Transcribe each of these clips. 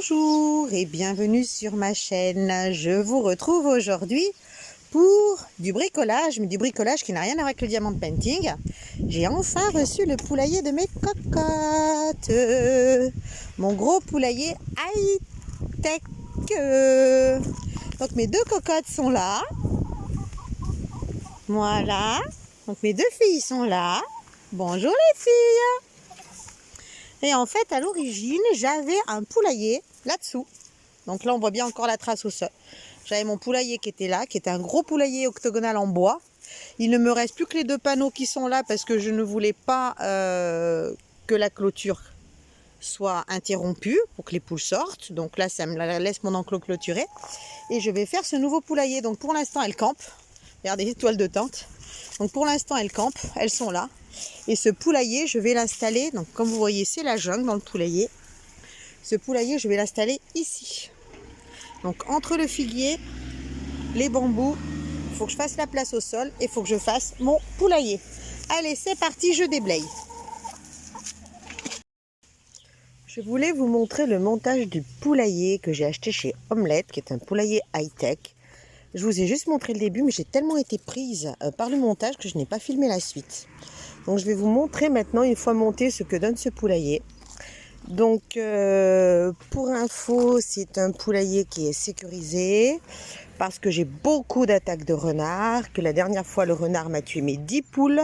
Bonjour et bienvenue sur ma chaîne. Je vous retrouve aujourd'hui pour du bricolage, mais du bricolage qui n'a rien à voir avec le diamant painting. J'ai enfin reçu le poulailler de mes cocottes. Mon gros poulailler high-tech. Donc mes deux cocottes sont là. Voilà. Donc mes deux filles sont là. Bonjour les filles. Et en fait, à l'origine, j'avais un poulailler là-dessous. Donc là, on voit bien encore la trace au sol. J'avais mon poulailler qui était là, qui était un gros poulailler octogonal en bois. Il ne me reste plus que les deux panneaux qui sont là parce que je ne voulais pas que la clôture soit interrompue pour que les poules sortent. Donc là, ça me laisse mon enclos clôturé. Et je vais faire ce nouveau poulailler. Donc pour l'instant, elles campent. Regardez, les toiles de tente. Donc pour l'instant, elles campent. Elles sont là. Et ce poulailler, je vais l'installer, donc comme vous voyez, c'est la jungle dans le poulailler. Ce poulailler, je vais l'installer ici. Donc entre le figuier, les bambous, il faut que je fasse la place au sol et il faut que je fasse mon poulailler. Allez, c'est parti, je déblaye. Je voulais vous montrer le montage du poulailler que j'ai acheté chez Omelette, qui est un poulailler high-tech. Je vous ai juste montré le début, mais j'ai tellement été prise par le montage que je n'ai pas filmé la suite. Donc je vais vous montrer maintenant, une fois monté, ce que donne ce poulailler. Donc pour info, c'est un poulailler qui est sécurisé parce que j'ai beaucoup d'attaques de renards, que la dernière fois le renard m'a tué mes 10 poules,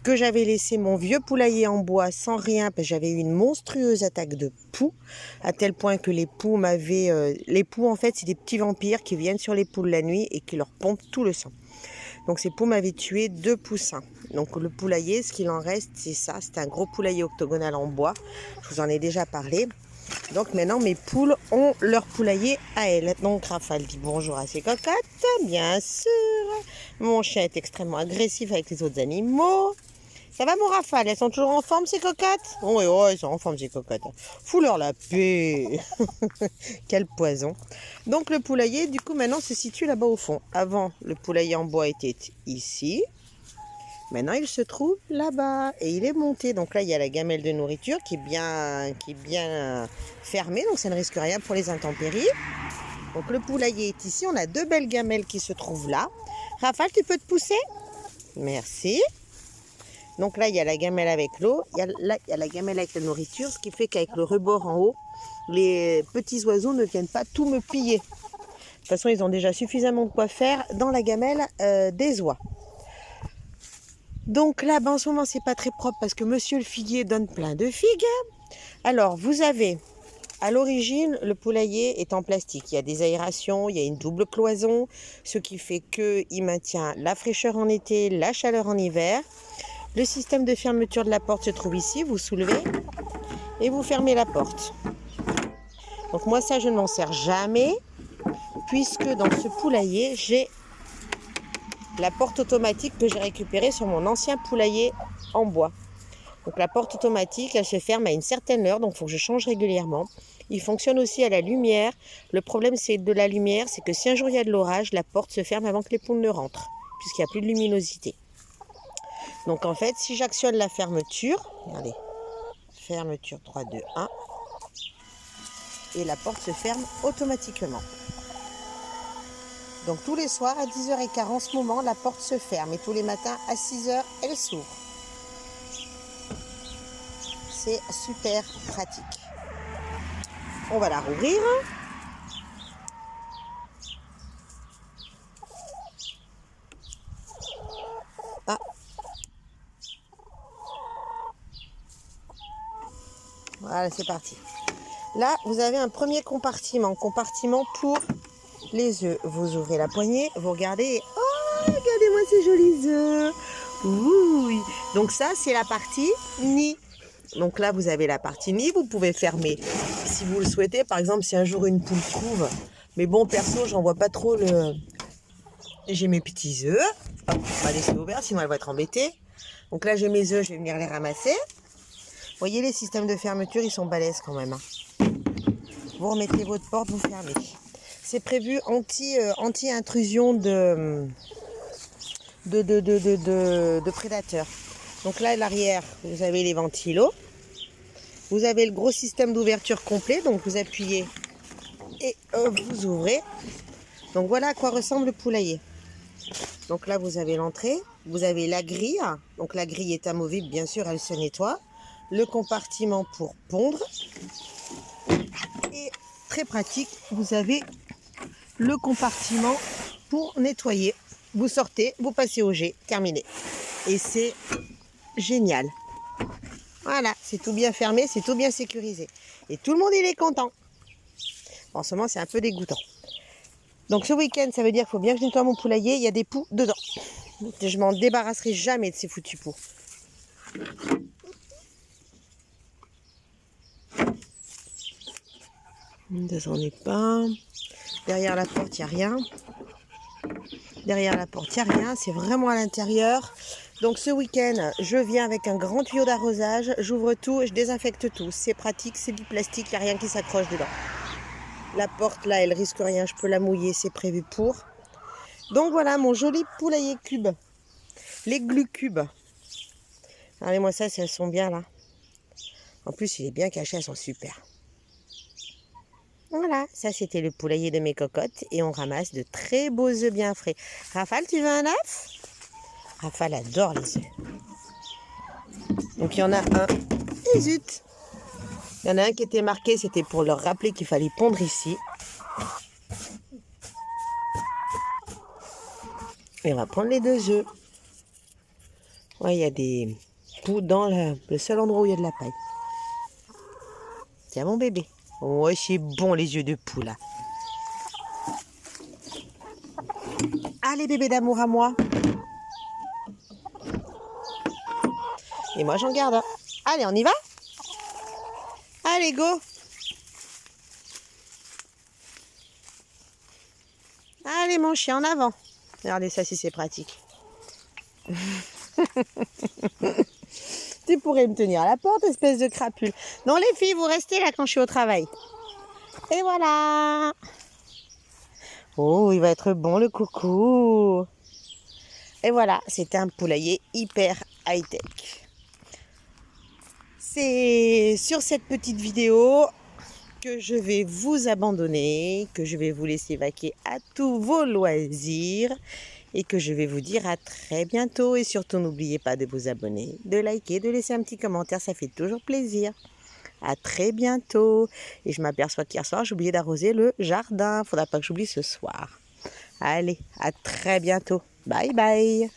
que j'avais laissé mon vieux poulailler en bois sans rien parce que j'avais eu une monstrueuse attaque de poux, à tel point que les poux m'avaient... les poux en fait c'est des petits vampires qui viennent sur les poules la nuit et qui leur pompent tout le sang. Donc ces poules m'avaient tué 2 poussins. Donc le poulailler, ce qu'il en reste, c'est ça. C'est un gros poulailler octogonal en bois. Je vous en ai déjà parlé. Donc maintenant, mes poules ont leur poulailler à elles. Donc Rafale dit bonjour à ses cocottes, bien sûr. Mon chien est extrêmement agressif avec les autres animaux. Ça va mon Rafale? Elles sont toujours en forme ces cocottes? Oui, oh, elles sont en forme ces cocottes. Fous-leur la paix. Quel poison. Donc le poulailler, du coup, maintenant se situe là-bas au fond. Avant, le poulailler en bois était ici. Maintenant, il se trouve là-bas. Et il est monté. Donc là, il y a la gamelle de nourriture qui est bien fermée. Donc ça ne risque rien pour les intempéries. Donc le poulailler est ici. On a deux belles gamelles qui se trouvent là. Rafale, tu peux te pousser? Merci. Donc là, il y a la gamelle avec l'eau, là, il y a la gamelle avec la nourriture, ce qui fait qu'avec le rebord en haut, les petits oiseaux ne viennent pas tout me piller. De toute façon, ils ont déjà suffisamment de quoi faire dans la gamelle des oies. Donc là, en ce moment, c'est pas très propre parce que monsieur le figuier donne plein de figues. Alors, vous avez, à l'origine, le poulailler est en plastique. Il y a des aérations, il y a une double cloison, ce qui fait qu'il maintient la fraîcheur en été, la chaleur en hiver. Le système de fermeture de la porte se trouve ici, vous soulevez et vous fermez la porte. Donc moi ça je ne m'en sers jamais puisque dans ce poulailler j'ai la porte automatique que j'ai récupérée sur mon ancien poulailler en bois. Donc la porte automatique elle se ferme à une certaine heure donc il faut que je change régulièrement. Il fonctionne aussi à la lumière. Le problème c'est de la lumière, c'est que si un jour il y a de l'orage, la porte se ferme avant que les poules ne rentrent puisqu'il n'y a plus de luminosité. Donc en fait, si j'actionne la fermeture, regardez, fermeture 3, 2, 1, et la porte se ferme automatiquement. Donc tous les soirs à 10h15 en ce moment, la porte se ferme et tous les matins à 6h, elle s'ouvre. C'est super pratique. On va la rouvrir. Ah. Voilà, c'est parti. Là, vous avez un premier compartiment pour les œufs. Vous ouvrez la poignée, vous regardez. Oh, regardez-moi ces jolis œufs. Oui. Donc ça, c'est la partie nid. Donc là, vous avez la partie nid. Vous pouvez fermer si vous le souhaitez. Par exemple, si un jour une poule trouve. Mais bon, perso, j'en vois pas trop le... J'ai mes petits œufs. Hop, on va laisser ouvert, sinon elle va être embêtée. Donc là, j'ai mes œufs, je vais venir les ramasser. Vous voyez, les systèmes de fermeture, ils sont balèzes quand même. Vous remettez votre porte, vous fermez. C'est prévu anti-intrusion de prédateurs. Donc là, à l'arrière, vous avez les ventilos. Vous avez le gros système d'ouverture complet. Donc vous appuyez et vous ouvrez. Donc voilà à quoi ressemble le poulailler. Donc là vous avez l'entrée, vous avez la grille. Donc la grille est amovible, bien sûr, elle se nettoie. Le compartiment pour pondre. Et très pratique, vous avez le compartiment pour nettoyer. Vous sortez, vous passez au jet, terminé. Et c'est génial. Voilà, c'est tout bien fermé, c'est tout bien sécurisé. Et tout le monde, il est content. En ce moment, c'est un peu dégoûtant. Donc ce week-end, ça veut dire qu'il faut bien que je nettoie mon poulailler. Il y a des poux dedans. Je m'en débarrasserai jamais de ces foutus poux. Ça n'en est pas. Derrière la porte, il n'y a rien. Derrière la porte, il n'y a rien. C'est vraiment à l'intérieur. Donc ce week-end, je viens avec un grand tuyau d'arrosage. J'ouvre tout et je désinfecte tout. C'est pratique, c'est du plastique, il n'y a rien qui s'accroche dedans. La porte, là, elle risque rien. Je peux la mouiller, c'est prévu pour. Donc voilà, mon joli poulailler cube. Les glucubes. Regardez-moi ça, si elles sont bien là. En plus, il est bien caché, elles sont super. Voilà, ça c'était le poulailler de mes cocottes et on ramasse de très beaux œufs bien frais. Rafale, tu veux un œuf? Rafale adore les œufs. Donc il y en a un. Et zut! Il y en a un qui était marqué, c'était pour leur rappeler qu'il fallait pondre ici. Et on va prendre les 2 œufs. Ouais, il y a des poux dans le seul endroit où il y a de la paille. Tiens mon bébé. Ouais, c'est bon les yeux de poule là. Allez bébé d'amour à moi. Et moi j'en garde un. Allez, on y va? Allez, go! Allez mon chien, en avant. Regardez ça si c'est pratique. Tu pourrais me tenir à la porte, espèce de crapule. Non les filles, vous restez là quand je suis au travail. Et voilà. Oh, il va être bon le coucou. Et voilà, c'est un poulailler hyper high-tech. C'est sur cette petite vidéo que je vais vous abandonner, que je vais vous laisser vaquer à tous vos loisirs et que je vais vous dire à très bientôt. Et surtout, n'oubliez pas de vous abonner, de liker, de laisser un petit commentaire, ça fait toujours plaisir. À très bientôt. Et je m'aperçois qu'hier soir, j'ai oublié d'arroser le jardin. Faudra pas que j'oublie ce soir. Allez, à très bientôt. Bye bye.